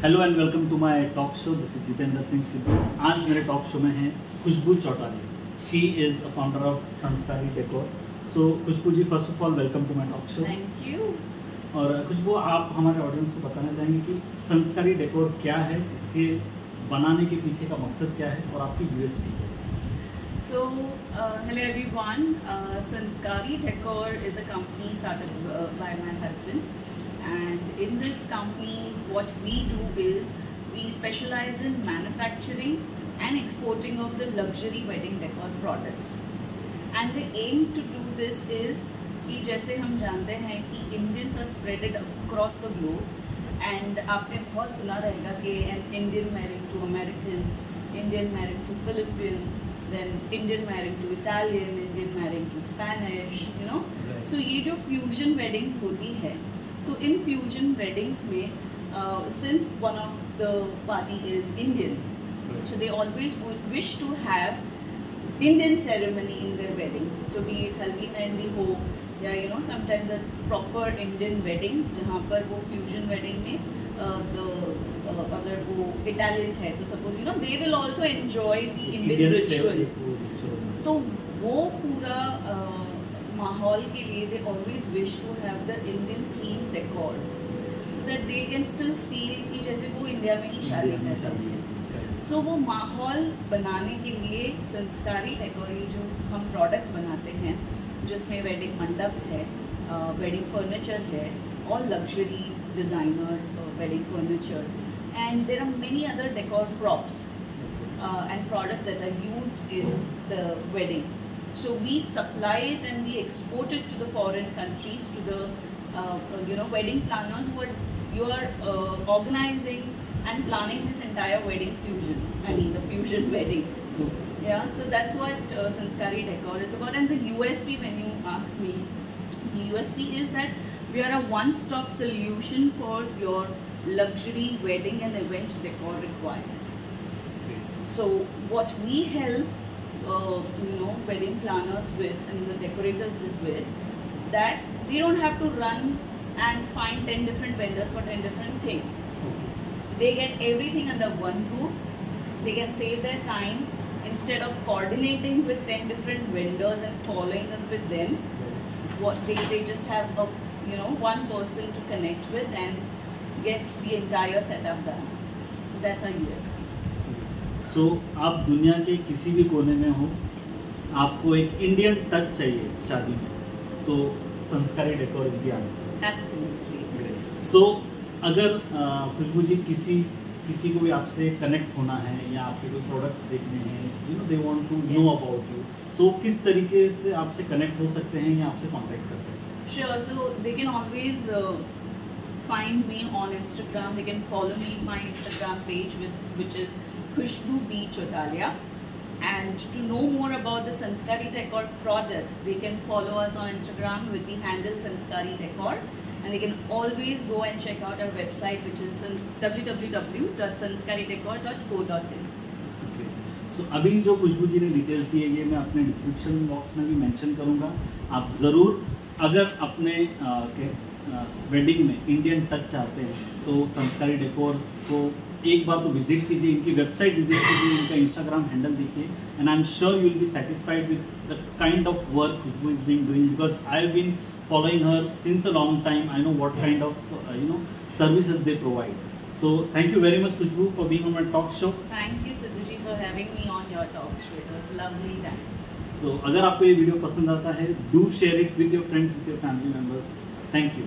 Hello and welcome to my talk show. This is Jitendra Singh Sidhu. आज मेरे talk show में है Khushboo Chautala. She is the founder of Sanskari decor. So Khushboo ji, first of all welcome to my talk show. Thank you. और खुशबू, आप हमारे audience को बताना चाहेंगे कि संस्कारी डेकोर क्या है, इसके बनाने के पीछे का मकसद क्या है और आपकी यूएसपी क्या है? So, hello everyone. Sanskari Decor is a company started by my husband, and in this company, what we do is we specialize in manufacturing and exporting of the luxury wedding decor products. And the aim to do this is कि जैसे हम जानते हैं कि Indians are spread across the globe, and आपने बहुत सुना रहेगा कि an Indian married to American, Indian married to Philippine, then Indian marrying to Italian, Indian marrying to Spanish, you know. Right. So ये जो fusion weddings होती है, तो इन fusion weddings में since one of the party is Indian, Right. so they always would wish to have Indian ceremony in their wedding. So be it haldi mehndi हो या you know sometimes a proper Indian wedding जहाँ पर वो fusion wedding में अगर वो Italian है तो suppose you know they will also enjoy the Indian ritual. तो वो पूरा माहौल के लिए they always wish to have the Indian theme decor so that they can still feel कि जैसे वो इंडिया में ही शादी कर सकते हैं। सो वो माहौल बनाने के लिए संस्कारी डेकोर ये जो हम प्रोडक्ट्स बनाते हैं जिसमें वेडिंग मंडप है, वेडिंग फर्नीचर है और luxury designer wedding furniture, and there are many other decor props and products that are used in the wedding. So we supply it and we export it to the foreign countries, to the you know wedding planners who are organizing and planning this entire wedding fusion. I mean the fusion wedding. Yeah, so that's what Sanskari Decor is about. And the USP, when you ask me, the USP is that we are a one-stop solution for your luxury wedding and event decor requirements. So what we help you know wedding planners with and the decorators is with that they don't have to run and find 10 different vendors for 10 different things. They get everything under one roof. They can save their time instead of coordinating with 10 different vendors and following up with them. What they just have a you know one person to connect with and get the entire setup done. So that's our USP. So आप दुनिया के किसी भी कोने में हो, आपको एक इंडियन टच चाहिए शादी में, तो संस्कारी decor is the answer. Absolutely. सो अगर खुशबू जी किसी को भी आपसे कनेक्ट होना है या आपके कोई प्रोडक्ट्स देखने हैं, you know they want to know about you, so किस तरीके से आपसे कनेक्ट हो सकते हैं या आपसे कांटेक्ट कर सकते हैं? Sure. So they can always find me on Instagram. They can follow me my Instagram page which is Khushbu B Chotalia. And to know more about the Sanskari Decor products, they can follow us on Instagram with the handle Sanskari Decor. And they can always go and check out our website, which is www.sanskaridecor.co.in. सो अभी जो खुशबू जी ने details दी है ये मैं अपने description box में भी mention करूँगा। आप ज़रूर अगर अपने वेडिंग में इंडियन टच चाहते हैं तो संस्कारी डेकोर को एक बार तो विजिट कीजिए, इनकी वेबसाइट विजिट कीजिए, इनका इंस्टाग्राम हैंडल देखिए, and I am sure you will be satisfied with the kind of work Khushbu is being doing, because I have been following her since a long time. I know what kind of you know services they provide. So thank you very much Khushbu for being on my talk show. Thank you Sidhuji for having me on your talk show. It was lovely time. So अगर आपको ये video पसंद आता है, do share it with your friends, with your family members. Thank you.